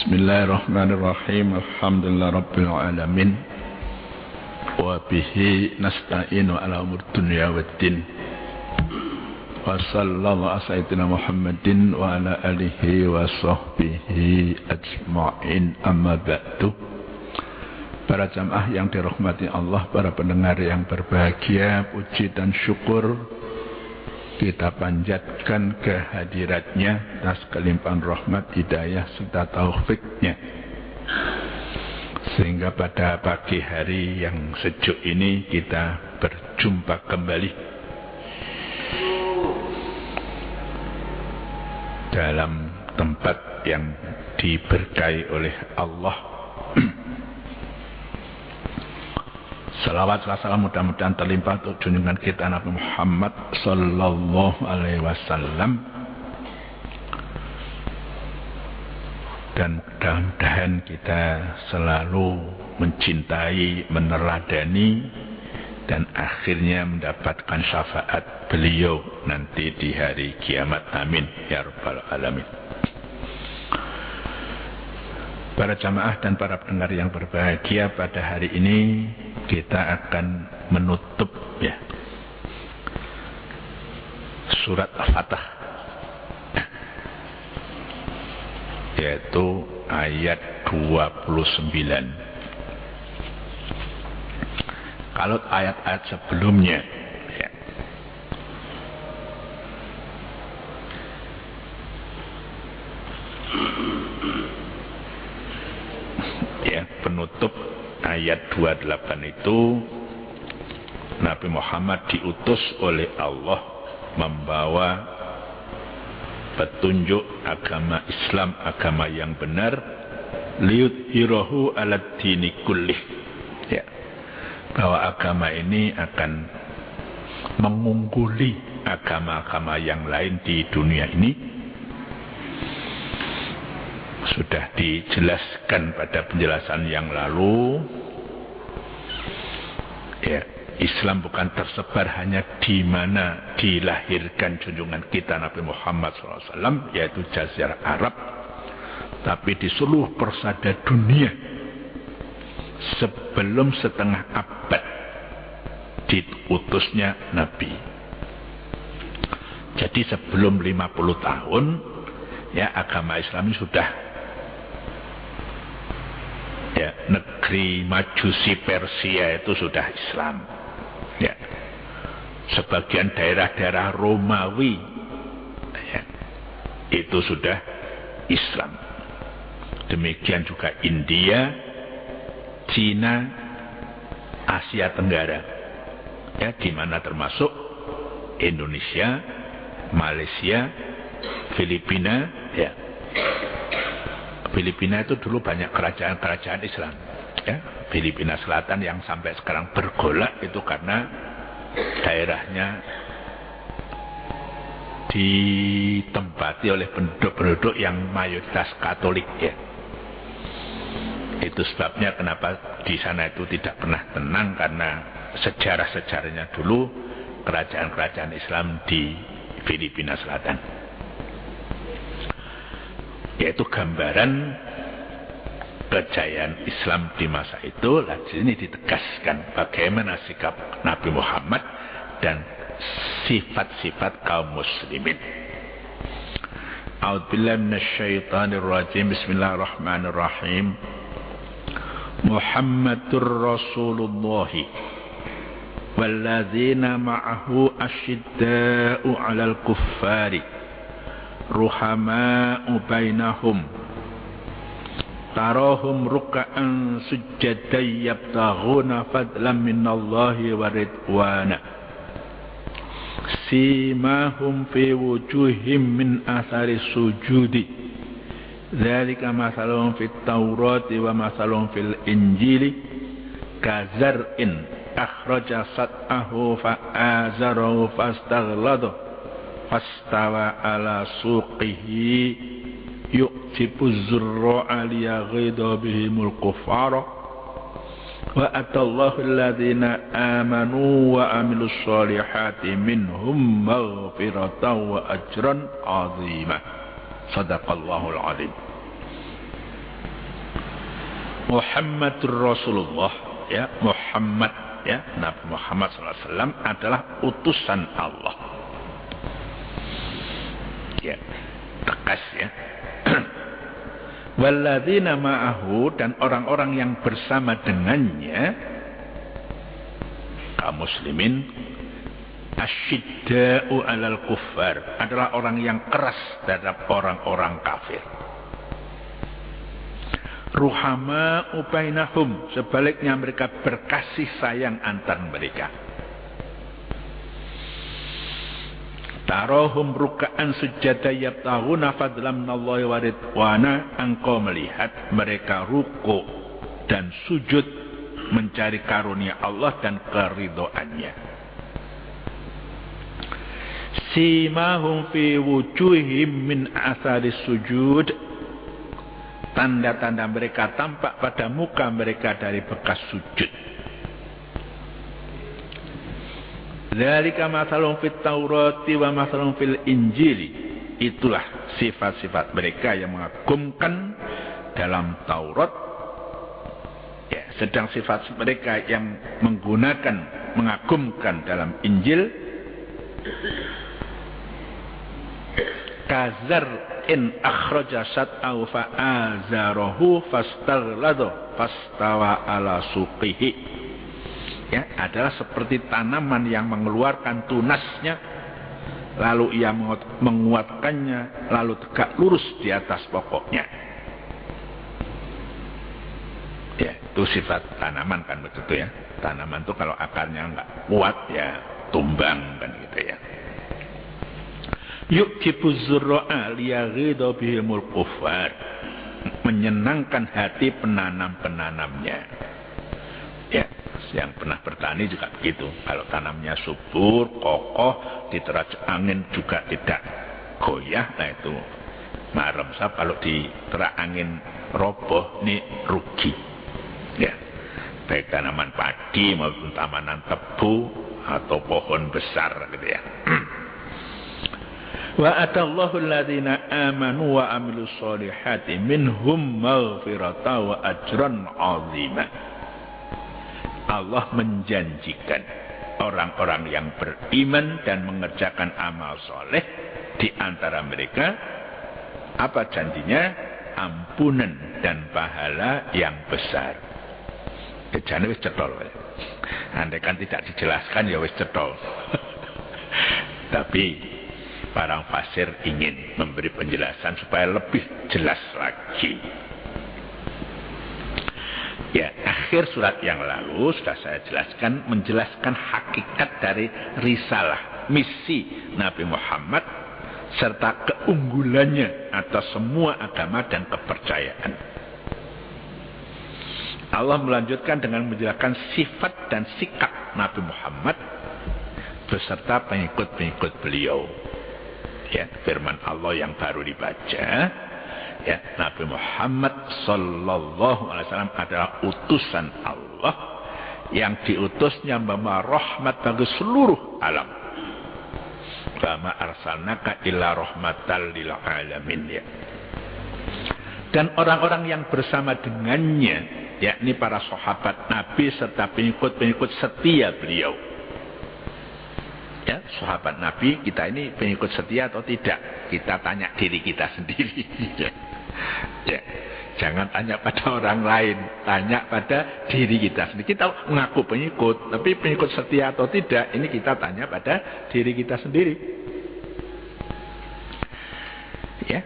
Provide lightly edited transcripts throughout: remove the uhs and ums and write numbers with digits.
Bismillahirrahmanirrahim. Alhamdulillah Rabbil Alamin. Wa bihi nasta'inu ala umur dunya waddin. Wa sallallahu ala sayyidina Muhammadin wa ala alihi wa sahbihi ajma'in, amma ba'du. Para jamaah yang dirahmati Allah, para pendengar yang berbahagia, puji dan syukur kita panjatkan kehadiratnya atas kelimpahan rahmat, hidayah serta taufiknya, sehingga pada pagi hari yang sejuk ini kita berjumpa kembali dalam tempat yang diberkahi oleh Allah. Salawat salam mudah-mudahan terlimpah untuk junjungan kita Nabi Muhammad sallallahu alaihi wasallam, dan mudah-mudahan kita selalu mencintai, meneladani, dan akhirnya mendapatkan syafaat beliau nanti di hari kiamat. Amin ya rabbal alamin. Para jamaah dan para pendengar yang berbahagia, pada hari ini kita akan menutup surat Al-Fatah, yaitu ayat 29. Kalau ayat-ayat sebelumnya penutup ayat 28 itu, Nabi Muhammad diutus oleh Allah membawa petunjuk agama Islam, agama yang benar, liyudhhirahu 'alad dini kullih, bahwa agama ini akan mengungguli agama-agama yang lain di dunia ini. Sudah dijelaskan pada penjelasan yang lalu, Islam bukan tersebar hanya di mana dilahirkan junjungan kita Nabi Muhammad SAW, yaitu Jazirah Arab, tapi di seluruh persada dunia sebelum setengah abad diutusnya Nabi. Jadi sebelum 50 tahun agama Islam ini sudah, negeri Majusi Persia itu sudah Islam. Sebagian daerah-daerah Romawi itu sudah Islam. Demikian juga India, Cina, Asia Tenggara, di mana termasuk Indonesia, Malaysia, Filipina. Filipina itu dulu banyak kerajaan-kerajaan Islam. Filipina Selatan yang sampai sekarang bergolak itu karena daerahnya ditempati oleh penduduk-penduduk yang mayoritas Katolik. Itu sebabnya kenapa di sana itu tidak pernah tenang, karena sejarah-sejarahnya dulu kerajaan-kerajaan Islam di Filipina Selatan. Yaitu gambaran kejayaan Islam di masa itu. Di sini ditegaskan bagaimana sikap Nabi Muhammad dan sifat-sifat kaum muslimin. A'udzubillahi minasyaitonir rajim. Bismillahirrahmanirrahim. Muhammadur Rasulullah walladzina ma'ahu asyidda'u 'alal kuffari ruhama'u bainahum tarahum ruk'an sujjadan yabtaghuna fadlan minallahi wa ridwana simahum fi wujuhim min athari sujudi dzalika masalun fit taurati wa masalun fil injili kazar'in akhraja sat'ahu fa'azarahu fastaghlada fastawa ala suqihi yu'tibu zurra'a liyaghidha bihimul kuffara wa atallahu alladhina amanu wa amilus solihati minhum maghfiratan wa ajran 'azima. Sadaqallahul azim. Muhammadur Rasulullah, ya, Muhammad, ya, Nabi Muhammad SAW adalah utusan Allah. Ya, tegas ya. Walladzina ma'ahu, dan orang-orang yang bersama dengannya, kaum muslimin, asyidda'u 'alal kuffar, adalah orang yang keras terhadap orang-orang kafir. Ruhama bainahum, sebaliknya mereka berkasih sayang antar mereka. Tarohum ruka'an sujada yabtaghuna fadlan minallahi wa ridwana, engkau melihat mereka ruku dan sujud mencari karunia Allah dan keridhoannya. Simahum fi wujuhihim min atharis sujud, tanda-tanda mereka tampak pada muka mereka dari bekas sujud. Dzalika mathalun fit Taurati wa mathalun fil Injili, itulah sifat-sifat mereka yang mengagumkan dalam Taurat, ya, sedang sifat mereka yang mengagumkan dalam Injil. Kazar in akhraja sat'ahu fa'azarahu fastarladu fastawa ala suqihi, ya, adalah seperti tanaman yang mengeluarkan tunasnya, lalu ia menguatkannya, lalu tegak lurus di atas pokoknya. Ya, itu sifat tanaman kan begitu ya. Tanaman itu kalau akarnya nggak kuat ya tumbang kan gitu ya. Yu'jibuz zurra'a liyaghidha bihimul kuffar, menyenangkan hati penanam-penanamnya. Ya, yang pernah bertani juga begitu. Kalau tanamnya subur, kokoh, diteraj angin juga tidak goyah, nah itu marem. Kalau diteraj angin roboh, ini rugi. Ya, baik tanaman padi maupun tanaman tebu atau pohon besar gitu ya. Wa atallahu alladhina amanu wa amilus solihati minhum maghfirata wa ajran 'azima. Allah menjanjikan orang-orang yang beriman dan mengerjakan amal soleh, di antara mereka apa janjinya? Ampunan dan pahala yang besar. Jangan wis cetol. Andai kan tidak dijelaskan ya wis cetol. Tapi para fasir ingin memberi penjelasan supaya lebih jelas lagi. Ya, akhir surat yang lalu sudah saya jelaskan, menjelaskan hakikat dari risalah, misi Nabi Muhammad, serta keunggulannya atas semua agama dan kepercayaan. Allah melanjutkan dengan menjelaskan sifat dan sikap Nabi Muhammad beserta pengikut-pengikut beliau. Ya, firman Allah yang baru dibaca, ya, Nabi Muhammad sallallahu alaihi wasallam adalah utusan Allah yang diutusnya membawa rahmat bagi seluruh alam. Kama arsalnaka illa rahmatan lil alamin, ya. Dan orang-orang yang bersama dengannya, yakni para sahabat Nabi serta pengikut-pengikut setia beliau. Ya, sahabat Nabi kita ini pengikut setia atau tidak? Kita tanya diri kita sendiri. Ya, jangan tanya pada orang lain, tanya pada diri kita sendiri. Kita mengaku pengikut, tapi pengikut setia atau tidak, ini kita tanya pada diri kita sendiri. Ya,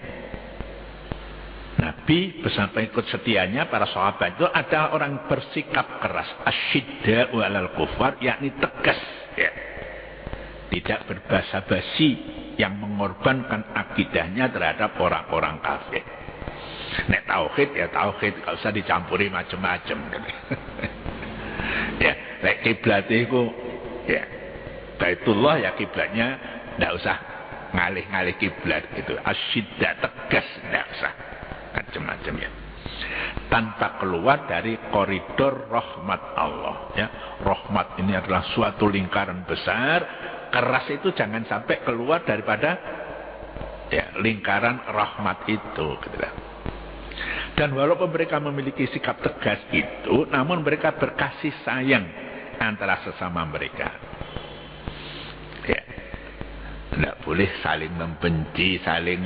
Nabi bersama pengikut setianya para sahabat itu adalah orang bersikap keras, asyidda'u 'alal kuffar, yakni tegas, ya. Tidak berbasa-basi yang mengorbankan akidahnya terhadap orang-orang kafir. Nek tauhid ya tauhid, gak usah dicampuri macam-macam. Ya, nek kiblat itu ya Baitullah, ya kiblatnya ndak usah ngalih-ngalih kiblat gitu. Asyidda, tegas, ndak usah macam-macam ya. Tanpa keluar dari koridor rahmat Allah, ya. Rahmat ini adalah suatu lingkaran besar. Keras itu jangan sampai keluar daripada ya lingkaran rahmat itu gitu. Dan walaupun mereka memiliki sikap tegas itu, namun mereka berkasih sayang antara sesama mereka. Ya. Tidak boleh saling membenci, saling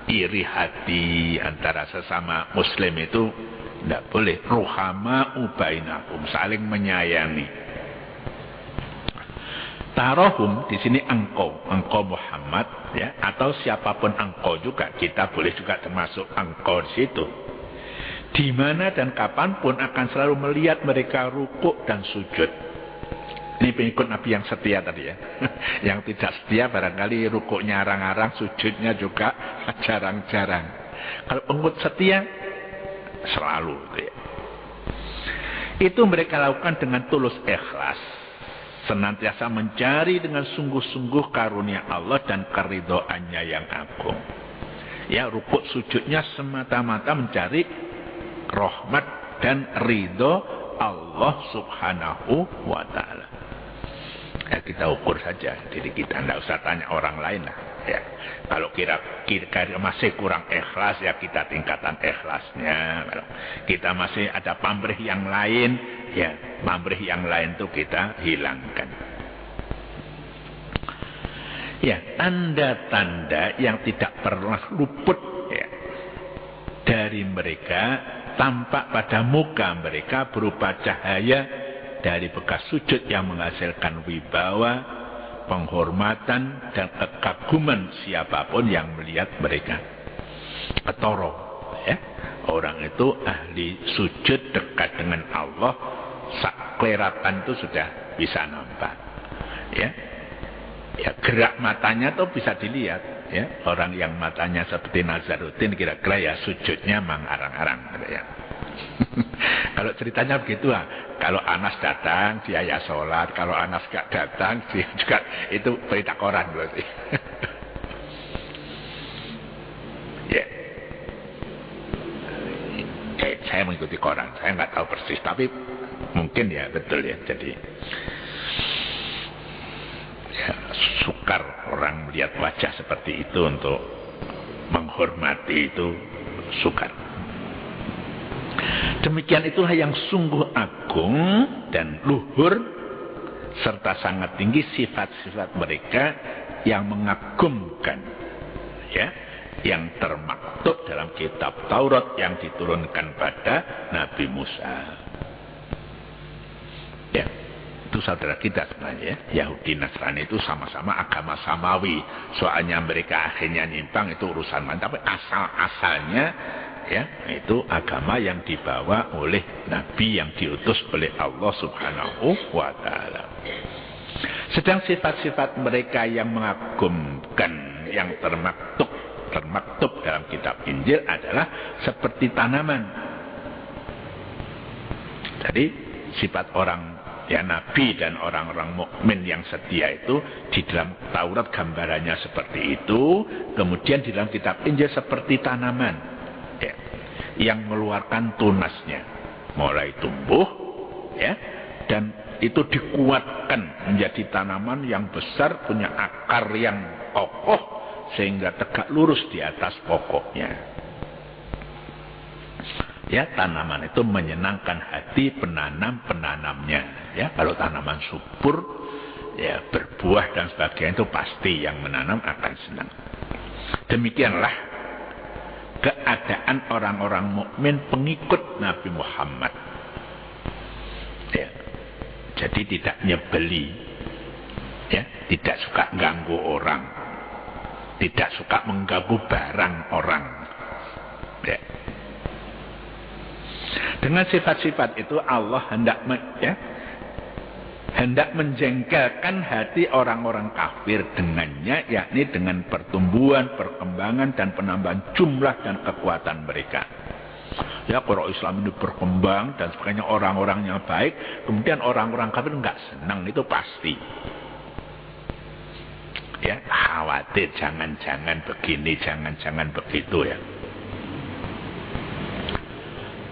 iri hati antara sesama muslim itu tidak boleh. Ruhama'u bainakum, saling menyayangi. Tarohum di sini engkau Muhammad, ya, atau siapapun engkau juga, kita boleh juga termasuk engkau di situ. Di mana dan kapanpun akan selalu melihat mereka rukuk dan sujud. Ini pengikut Nabi yang setia tadi ya. Yang tidak setia barangkali rukuknya arang-arang, sujudnya juga jarang-jarang. Kalau pengikut setia selalu ya. Itu mereka lakukan dengan tulus ikhlas. Senantiasa mencari dengan sungguh-sungguh karunia Allah dan keridhoannya yang agung. Ya, rukuk sujudnya semata-mata mencari rahmat dan ridho Allah subhanahu wa ta'ala. Ya, kita ukur saja diri kita, tidak usah tanya orang lain lah. Ya. Kalau kira masih kurang ikhlas, ya kita tingkatan ikhlasnya. Kalau kita masih ada pamrih yang lain, ya pamrih yang lain itu kita hilangkan. Ya, tanda-tanda yang tidak pernah luput ya, dari mereka tampak pada muka mereka berupa cahaya dari bekas sujud yang menghasilkan wibawa, penghormatan dan kekaguman siapapun yang melihat mereka. Ketoro, ya. Orang itu ahli sujud dekat dengan Allah, sakleratan itu sudah bisa nampak. Ya. Ya, gerak matanya tuh bisa dilihat, ya. Orang yang matanya seperti Nazaruddin kira-kira ya sujudnya mang arang-arang, ya. Kalau ceritanya begitu lah. Kalau Anas datang dia ya sholat, kalau Anas gak datang dia juga itu berita koran berarti. Ya. Saya mengikuti koran, saya nggak tahu persis, tapi mungkin ya betul ya. Jadi ya, sukar orang melihat wajah seperti itu, untuk menghormati itu sukar. Demikian itulah yang sungguh agung dan luhur serta sangat tinggi sifat-sifat mereka yang mengagumkan, ya, yang termaktub dalam kitab Taurat yang diturunkan pada Nabi Musa. Ya, itu saudara kita sebenarnya ya. Yahudi Nasrani itu sama-sama agama samawi. Soalnya mereka akhirnya nyimpang itu urusan lain, tapi asal-asalnya ya, itu agama yang dibawa oleh Nabi yang diutus oleh Allah subhanahu wa ta'ala. Sedang sifat-sifat mereka yang mengagumkan, yang termaktub dalam kitab Injil adalah seperti tanaman. Jadi sifat orang ya Nabi dan orang-orang mukmin yang setia itu di dalam Taurat gambarannya seperti itu, kemudian di dalam kitab Injil seperti tanaman yang mengeluarkan tunasnya, mulai tumbuh ya, dan itu dikuatkan menjadi tanaman yang besar, punya akar yang kokoh sehingga tegak lurus di atas pokoknya. Ya, tanaman itu menyenangkan hati penanamnya. Ya, kalau tanaman subur ya berbuah dan sebagainya itu pasti yang menanam akan senang. Demikianlah keadaan orang-orang mukmin pengikut Nabi Muhammad. Ya. Jadi tidak nyebeli, ya, tidak suka ganggu orang, tidak suka mengganggu barang orang. Ya. Dengan sifat-sifat itu Allah hendak menjengkelkan hati orang-orang kafir dengannya, yakni dengan pertumbuhan, perkembangan dan penambahan jumlah dan kekuatan mereka. Ya, kalau Islam ini berkembang dan sebagainya, orang-orangnya baik, kemudian orang-orang kafir nggak senang, itu pasti. Ya, khawatir jangan-jangan begini, jangan-jangan begitu ya.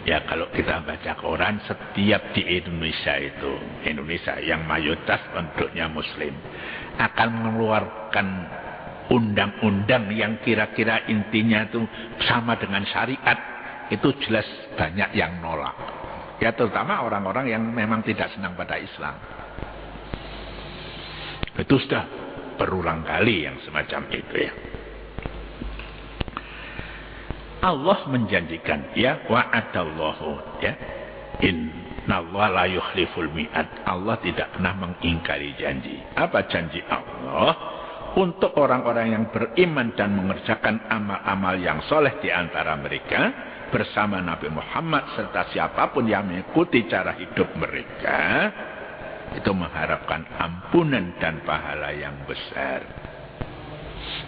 Ya, kalau kita baca koran, setiap di Indonesia itu, Indonesia yang mayoritas penduduknya muslim, akan mengeluarkan undang-undang yang kira-kira intinya itu sama dengan syariat, itu jelas banyak yang nolak. Ya terutama orang-orang yang memang tidak senang pada Islam. Itu sudah berulang kali yang semacam itu ya. Allah menjanjikan ya, wa'adallahu ya, innallaha la yukhliful mi'ad. Allah tidak pernah mengingkari janji. Apa janji Allah? Untuk orang-orang yang beriman dan mengerjakan amal-amal yang soleh di antara mereka bersama Nabi Muhammad serta siapapun yang mengikuti cara hidup mereka, itu mengharapkan ampunan dan pahala yang besar.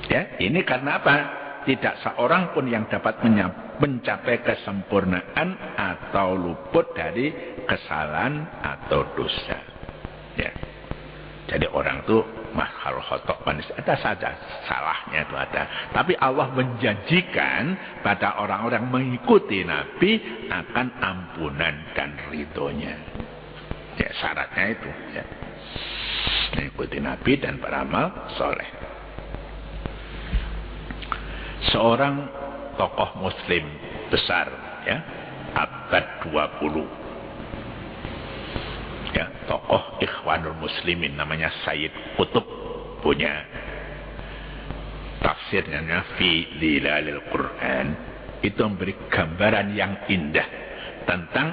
Ya, ini karena apa? Tidak seorang pun yang dapat mencapai kesempurnaan atau luput dari kesalahan atau dosa. Ya. Jadi orang itu mahal khotok manis, ada saja salahnya itu ada. Tapi Allah menjanjikan pada orang-orang mengikuti Nabi akan ampunan dan ridhonya. Ya, syaratnya itu. Ya. Mengikuti Nabi dan beramal soleh. Seorang tokoh muslim besar ya, abad 20 ya, tokoh Ikhwanul Muslimin namanya Sayyid Qutb, punya tafsirnya Fi Dhilalil Quran. Itu memberi gambaran yang indah tentang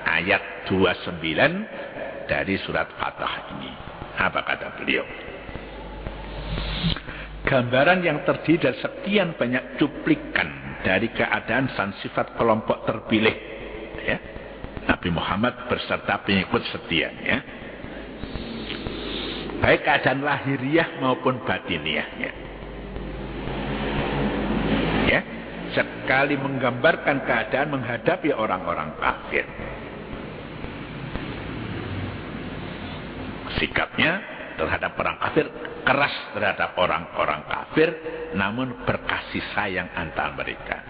ayat 29 dari surat Fatah ini. Apa kata beliau? Gambaran yang terdiri dari sekian banyak cuplikan dari keadaan dan sifat kelompok terpilih ya, Nabi Muhammad berserta pengikut setianya, baik keadaan lahiriah maupun batiniahnya ya, sekali menggambarkan keadaan menghadapi orang-orang kafir. Sikapnya terhadap orang kafir keras terhadap orang-orang kafir, namun berkasih sayang antar mereka.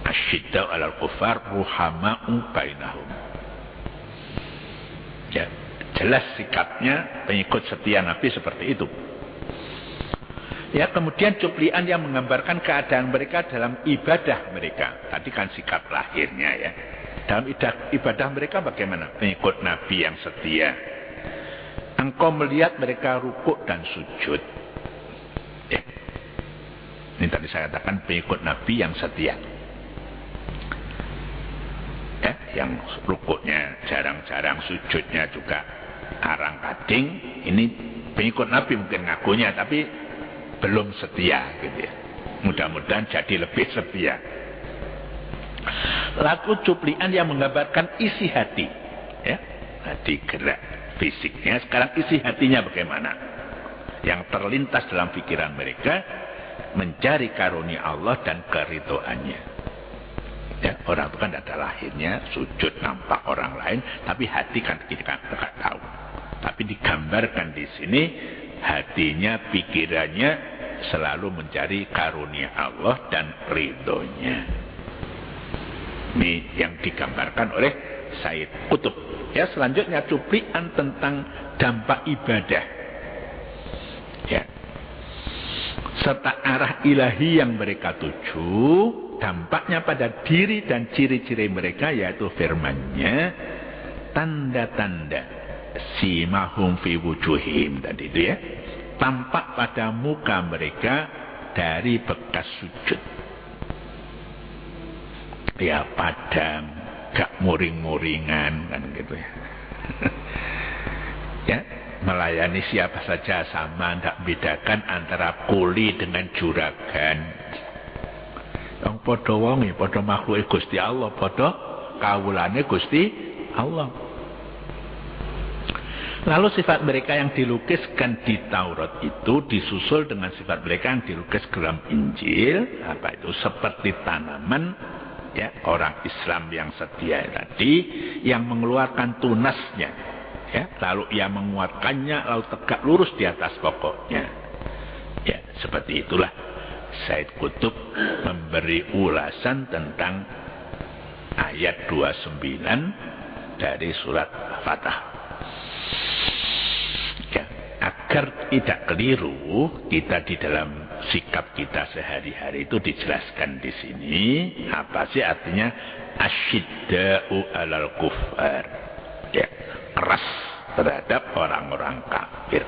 Asyiddau 'alal kufar ruhama'u bainahum. Ya, jelas sikapnya pengikut setia Nabi seperti itu. Ya, kemudian cuplikan yang menggambarkan keadaan mereka dalam ibadah mereka. Tadi kan sikap lahirnya ya. Dalam ibadah mereka bagaimana? Pengikut Nabi yang setia. Engkau melihat mereka rukuk dan sujud. Ya. Ini tadi saya katakan pengikut Nabi yang setia. Ya, yang rukuknya jarang-jarang, sujudnya juga arang-kading. Ini pengikut Nabi mungkin ngakunya, tapi belum setia gitu ya. Mudah-mudahan jadi lebih setia. Lalu cuplikan yang menggambarkan isi hati. Ya, hati gerak fisiknya, sekarang isi hatinya bagaimana? Yang terlintas dalam pikiran mereka mencari karunia Allah dan keridhoannya. Ya, orang itu kan ada lahirnya sujud nampak orang lain, tapi hati kan kita tidak tahu. Tapi digambarkan di sini hatinya, pikirannya selalu mencari karunia Allah dan ridhonya. Ini yang digambarkan oleh Sayyid Qutb. Ya, selanjutnya cuplikan tentang dampak ibadah. Ya. Serta arah ilahi yang mereka tuju, dampaknya pada diri dan ciri-ciri mereka, yaitu firman-Nya, tanda-tanda simahum fi wujuhim tadi itu ya. Tampak pada muka mereka dari bekas sujud. Ya, padam, gak muring-muringan kan gitu ya. Ya, melayani siapa saja sama, tidak bedakan antara kuli dengan juragan. Yang podo wongi, podo makhluk Gusti Allah, podo kawulane Gusti Allah. Lalu sifat mereka yang dilukiskan di Taurat itu disusul dengan sifat mereka yang dilukis dalam Injil. Apa itu? Seperti tanaman, ya, orang Islam yang setia tadi, yang mengeluarkan tunasnya, ya, lalu ia menguatkannya, lalu tegak lurus di atas pokoknya. Ya, seperti itulah Sayyid Qutb memberi ulasan tentang ayat 29 dari surat Fatah. Ya, agar tidak keliru, kita di dalam sikap kita sehari-hari itu dijelaskan di sini apa sih artinya asyidda'u 'alal kufar. Ya, keras terhadap orang-orang kafir.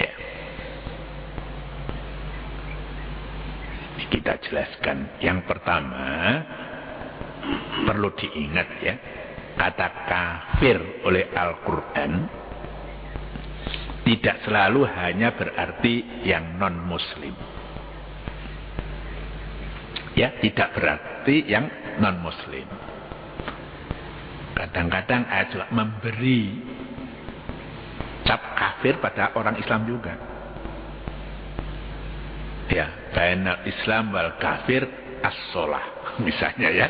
Ya. Kita jelaskan. Yang pertama perlu diingat ya, kata kafir oleh Al-Quran tidak selalu hanya berarti yang non-muslim. Ya, tidak berarti yang non-muslim. Kadang-kadang ayat juga memberi cap kafir pada orang Islam juga. Ya, bainal Islam wal kafir as-sholah. Misalnya ya,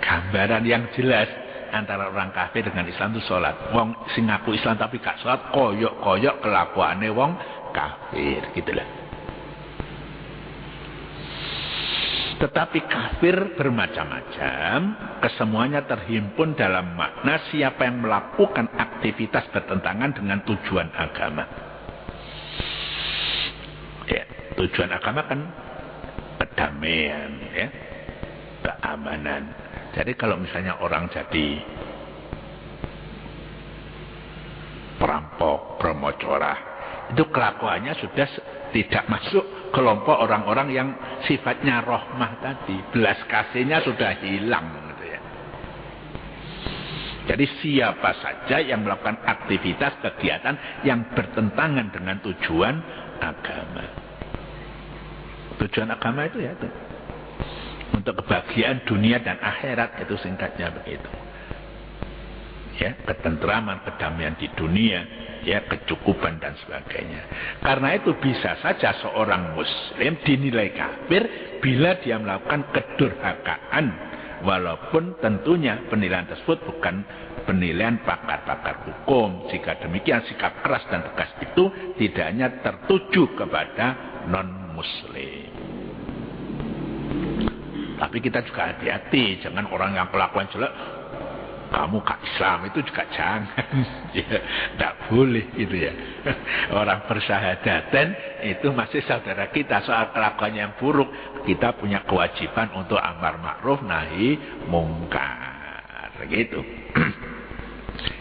gambaran yang jelas antara orang kafir dengan Islam itu sholat. Wong sing ngaku Islam tapi gak sholat, koyok-koyok kelakuannya wong kafir, gitulah. Tetapi kafir bermacam-macam, kesemuanya terhimpun dalam makna siapa yang melakukan aktivitas bertentangan dengan tujuan agama. Ya, tujuan agama kan kedamaian, ya, keamanan. Jadi kalau misalnya orang jadi perampok, bromocora, itu kelakuannya sudah tidak masuk kelompok orang-orang yang sifatnya rahmah tadi. Belas kasihnya sudah hilang. Gitu ya. Jadi siapa saja yang melakukan aktivitas kegiatan yang bertentangan dengan tujuan agama. Tujuan agama itu ya itu. Untuk kebahagiaan dunia dan akhirat, itu singkatnya begitu. Ya, ketentraman, kedamaian di dunia, ya, kecukupan dan sebagainya. Karena itu bisa saja seorang muslim dinilai kafir bila dia melakukan kedurhakaan, walaupun tentunya penilaian tersebut bukan penilaian pakar-pakar hukum. Jika demikian, sikap keras dan tegas itu tidak hanya tertuju kepada non-muslim. Tapi kita juga hati-hati, jangan orang yang kelakuan jelek, kamu ke Islam, itu juga jangan. Ya, tidak boleh gitu ya. Orang bersyahadatkan itu masih saudara kita. Soal kelakuannya yang buruk, kita punya kewajiban untuk amar ma'ruf nahi mungkar. Gitu.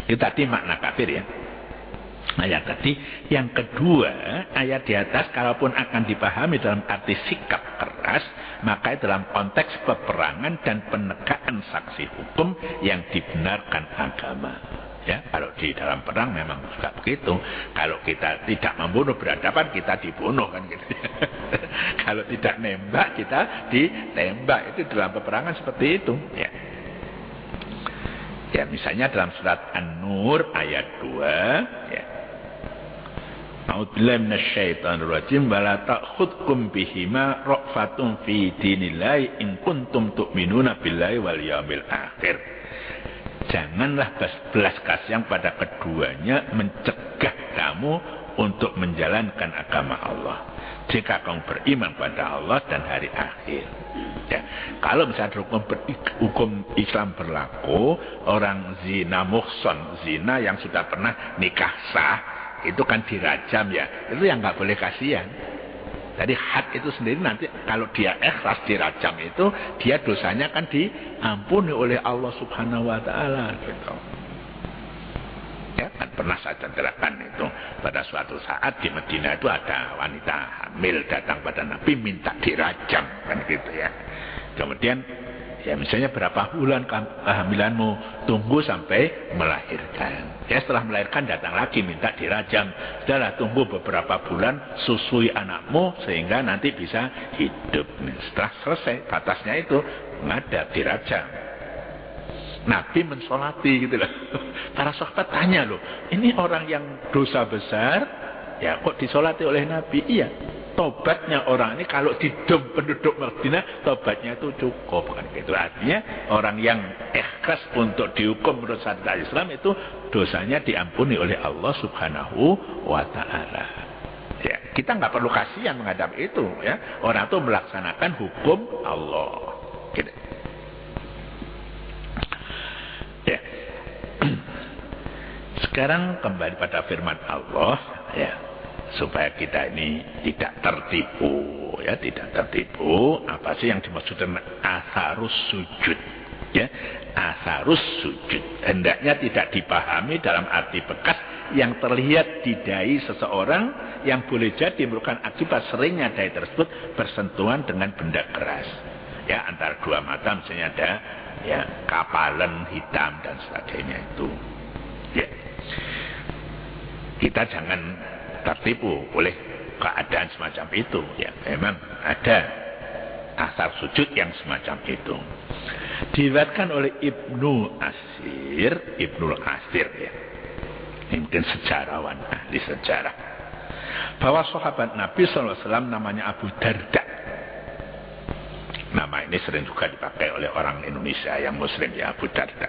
Itu tadi makna kafir ya. Ayat tadi. Yang kedua, ayat di atas kalaupun akan dipahami dalam arti sikap keras, maka dalam konteks peperangan dan penegakan saksi hukum yang dibenarkan agama. Ya, kalau di dalam perang memang juga begitu. Kalau kita tidak membunuh berhadapan, kita dibunuh kan gitu. Kalau tidak nembak, kita ditembak. Itu dalam peperangan seperti itu. Ya. Ya, misalnya dalam surat An-Nur ayat 2, ya. A'udzubillahi minasyaitonir rajim wa la ta'khudhukum bihima ra'fatun fi dinillahi in kuntum tu'minuna billahi wal yawmil akhir. Janganlah belas kasihan pada keduanya mencegah kamu untuk menjalankan agama Allah jika kamu beriman pada Allah dan hari akhir. Ya, kalau misalnya hukum Islam berlaku, orang zina muhson, zina yang sudah pernah nikah sah, itu kan dirajam ya. Itu yang nggak boleh kasihan. Jadi had itu sendiri nanti kalau dia ikhlas dirajam itu, dia dosanya kan diampuni oleh Allah Subhanahu wa taala gitu. Ya, kan pernah saya ceritakan itu pada suatu saat di Madinah itu ada wanita hamil datang pada Nabi minta dirajam kan gitu ya. Kemudian ya misalnya berapa bulan kehamilanmu, tunggu sampai melahirkan. Ya setelah melahirkan datang lagi minta dirajam. Sudahlah tunggu beberapa bulan, susui anakmu sehingga nanti bisa hidup. Setelah selesai batasnya itu menghadap dirajam. Nabi mensolati gitu loh. Para sahabat tanya loh, ini orang yang dosa besar, ya kok disolati oleh Nabi? Iya. Tobatnya orang ini kalau di penduduk Madinah, tobatnya itu cukup kan gitu. Artinya orang yang ikhlas untuk dihukum menurut syariat Islam itu dosanya diampuni oleh Allah Subhanahu wa taala. Ya, kita nggak perlu kasihan menghadap itu ya. Orang itu melaksanakan hukum Allah. Gitu. Ya. Sekarang kembali pada firman Allah, ya, supaya kita ini tidak tertipu, ya, tidak tertipu. Apa sih yang dimaksud dengan asarus sujud? Ya, asarus sujud hendaknya tidak dipahami dalam arti bekas yang terlihat di dahi seseorang yang boleh jadi merupakan akibat seringnya dahi tersebut bersentuhan dengan benda keras. Ya, antara dua mata misalnya ada ya kapalan hitam dan sebagainya itu. Ya. Kita jangan tertipu oleh keadaan semacam itu. Ya, memang ada asar sujud yang semacam itu. Diriwayatkan oleh Ibnul Asir ya. Ini mungkin sejarawan, ahli sejarah. Bahwa sahabat Nabi SAW namanya Abu Darda. Nama ini sering juga dipakai oleh orang Indonesia yang Muslim, ya, Abu Darda.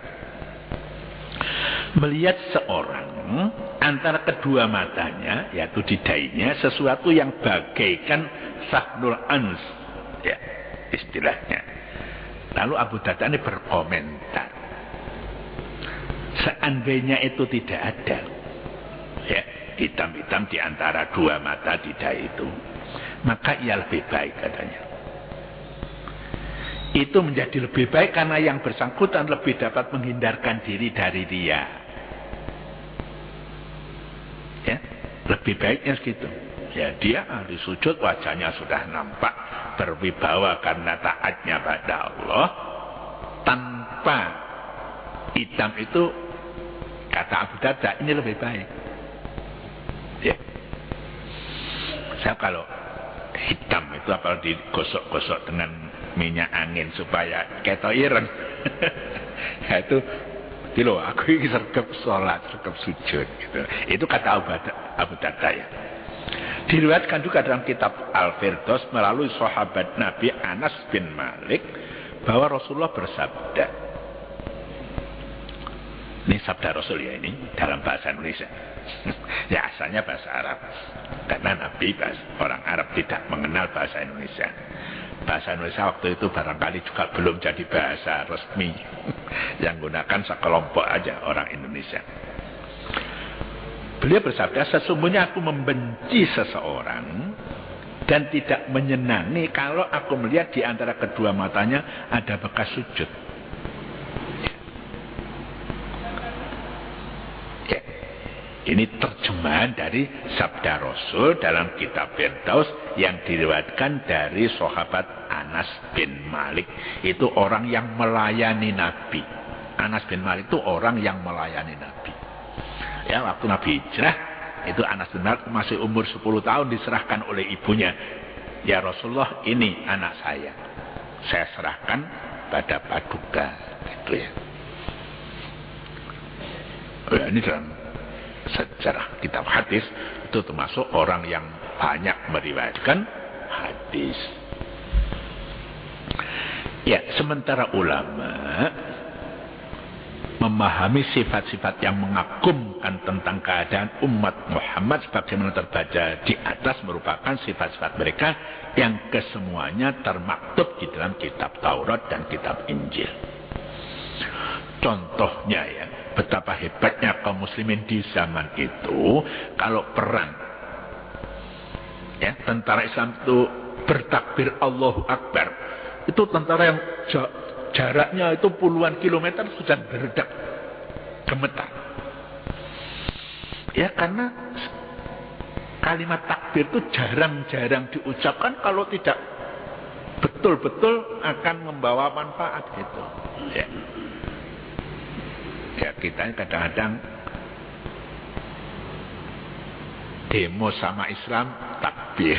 Melihat seorang antara kedua matanya, yaitu di dahinya, sesuatu yang bagaikan sahnul ans, ya, istilahnya. Lalu Abu Darda ini berkomentar, seandainya itu tidak ada, ya, hitam-hitam di antara dua mata di dahi itu, maka ia lebih baik, katanya. Itu menjadi lebih baik karena yang bersangkutan lebih dapat menghindarkan diri dari dia. Ya, lebih baiknya segitu. Ya, dia ahli sujud, wajahnya sudah nampak berwibawa karena taatnya pada Allah. Tanpa hitam itu, kata Abu Darda, ini lebih baik. Ya. Saya kalau hitam itu apalagi digosok-gosok dengan minyak angin supaya ketok ireng. Ya, itu loh, aku ini sergap sholat, sergap sujud gitu. Itu kata Abu Darda, ya. Diriwayatkan juga dalam kitab Al-Firdaus melalui sahabat Nabi Anas bin Malik bahwa Rasulullah bersabda. Ini sabda Rasul, ya, ini dalam bahasa Indonesia. Ya, asalnya bahasa Arab. Karena Nabi orang Arab tidak mengenal bahasa Indonesia. Bahasa Indonesia waktu itu barangkali juga belum jadi bahasa resmi. Yang gunakan sekelompok aja orang Indonesia. Beliau bersabda, sesungguhnya aku membenci seseorang dan tidak menyenangi kalau aku melihat di antara kedua matanya ada bekas sujud. Ya. Ini terjemahan dari sabda Rasul dalam kitab Firdaus yang diriwayatkan dari sahabat Anas bin Malik. Itu orang yang melayani Nabi. Anas bin Malik itu orang yang melayani Nabi. Ya, waktu Nabi hijrah, itu Anas bin Malik masih umur 10 tahun diserahkan oleh ibunya. Ya Rasulullah, ini anak saya serahkan pada paduka. Gitu, ya. Ya, ini dalam sejarah kitab hadis itu termasuk orang yang banyak meriwayatkan hadis. Ya, sementara ulama memahami sifat-sifat yang mengagumkan tentang keadaan umat Muhammad sebagaimana terbaca di atas merupakan sifat-sifat mereka yang kesemuanya termaktub di dalam kitab Taurat dan kitab Injil. Contohnya, ya, betapa hebatnya kaum muslimin di zaman itu kalau perang. Ya, tentara Islam itu bertakbir Allahu Akbar. Itu tentara yang jaraknya itu puluhan kilometer sudah berdedak, gemetar. Ya, karena kalimat takbir itu jarang-jarang diucapkan kalau tidak betul-betul akan membawa manfaat gitu. Ya. Ya, kita kadang-kadang demo sama Islam takbir.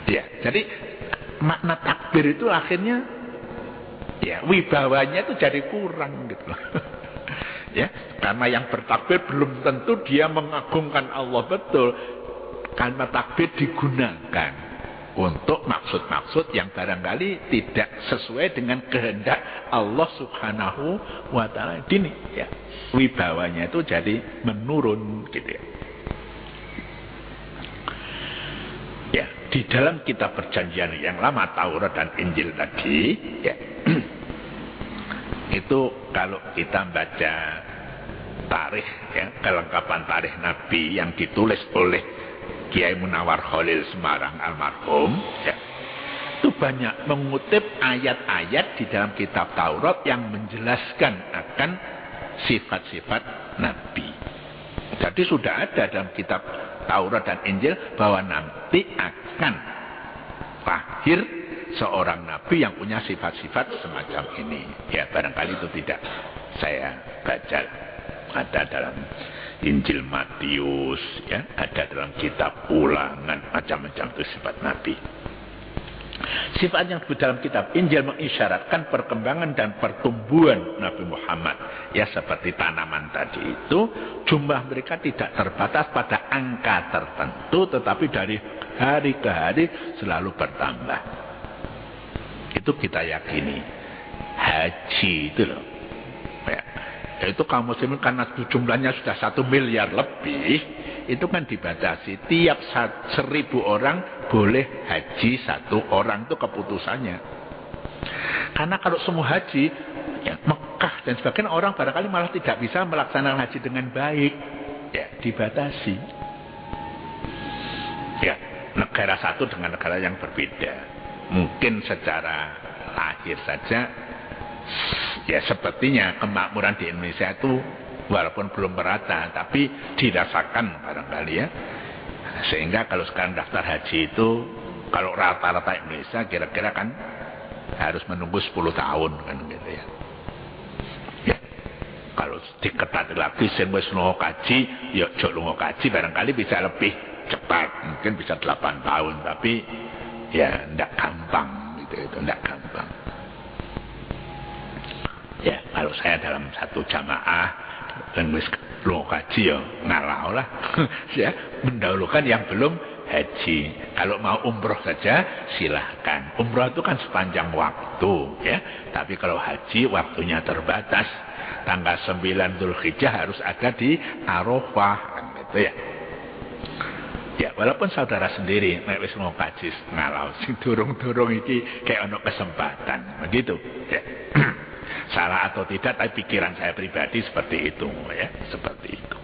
Ya, jadi makna takbir itu akhirnya ya wibawanya itu jadi kurang gitu. Ya, karena yang bertakbir belum tentu dia mengagungkan Allah betul. Kalimat takbir digunakan untuk maksud-maksud yang barangkali tidak sesuai dengan kehendak Allah Subhanahu wa taala. Ini ya, wibawanya itu jadi menurun gitu ya. Ya, di dalam kitab perjanjian yang lama Taurat dan Injil tadi, ya, itu kalau kita baca tarikh, ya, kelengkapan tarikh Nabi yang ditulis oleh Kiai Munawar Khalil Semarang almarhum, ya, itu banyak mengutip ayat-ayat di dalam kitab Taurat yang menjelaskan akan sifat-sifat Nabi. Jadi sudah ada dalam kitab Taurat dan Injil bahwa nanti akan lahir seorang Nabi yang punya sifat-sifat semacam ini. Ya, barangkali itu tidak saya baca. Ada dalam Injil Matius, ya, ada dalam kitab Ulangan, macam-macam itu sifat Nabi. Sifat yang di dalam kitab Injil mengisyaratkan perkembangan dan pertumbuhan Nabi Muhammad. Ya, seperti tanaman tadi itu, jumlah mereka tidak terbatas pada angka tertentu, tetapi dari hari ke hari selalu bertambah. Itu kita yakini. Haji itu loh. Ya. Itu kaum muslimin karena jumlahnya sudah 1 miliar lebih, itu kan dibatasi. Tiap 1.000 orang boleh haji 1 orang, itu keputusannya. Karena kalau semua haji, ya, Mekah dan sebagainya, orang barangkali malah tidak bisa melaksanakan haji dengan baik. Ya, dibatasi. Ya, negara satu dengan negara yang berbeda. Mungkin secara lahir saja, ya sepertinya kemakmuran di Indonesia itu walaupun belum merata, tapi dirasakan barangkali, ya. Sehingga kalau sekarang daftar haji itu, kalau rata-rata Indonesia kira-kira kan harus menunggu 10 tahun kan gitu, ya. Ya, kalau diketat lagi sing wis lunga kaji, ya jok lunga kaji barangkali bisa lebih cepat, mungkin bisa 8 tahun, tapi ya ndak gampang gitu, itu ndak gampang. Ya, kalau saya dalam satu jamaah dan wis lunga kaji ya ngalah lah. Ya, mendahulukan yang belum haji. Kalau mau umroh saja silahkan. Umroh itu kan sepanjang waktu, ya. Tapi kalau haji waktunya terbatas. Tanggal 9 Dzulhijjah harus ada di Arafah kan gitu, ya. Ya, walaupun saudara sendiri nek wis mau kaji ngalah sing durung-durung iki kayak ono kesempatan, begitu, ya. Salah atau tidak, tapi pikiran saya pribadi seperti itu, ya, seperti itu.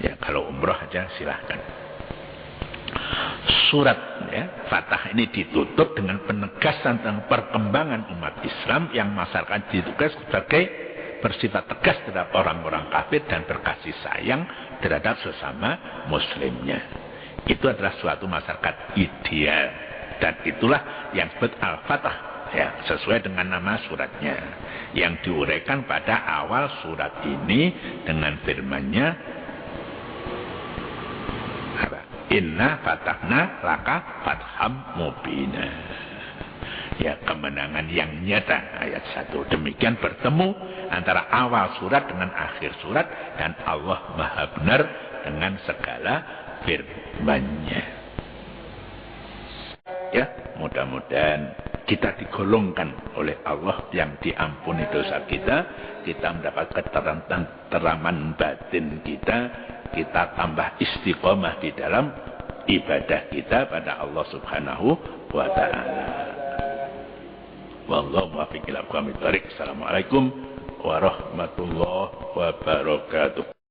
Ya, kalau umroh aja silahkan. Surat, ya, Fatah ini ditutup dengan penegasan tentang perkembangan umat Islam yang masyarakat ditugas sebagai bersifat tegas terhadap orang-orang kafir dan berkasih sayang terhadap sesama muslimnya. Itu adalah suatu masyarakat ideal, dan itulah yang disebut Al-Fatah, ya, sesuai dengan nama suratnya, yang diuraikan pada awal surat ini dengan firman-Nya, Inna fatahna laka fatham mubina. Ya, kemenangan yang nyata, ayat 1. Demikian bertemu antara awal surat dengan akhir surat, dan Allah Maha benar dengan segala firman-Nya. Ya, mudah-mudahan kita digolongkan oleh Allah yang diampuni dosa kita, kita mendapat keteraman batin kita tambah istiqomah di dalam ibadah kita pada Allah Subhanahu wa ta'ala. Wallahu muwaffiq ila aqwamit thoriq. Assalamualaikum warahmatullahi wabarakatuh.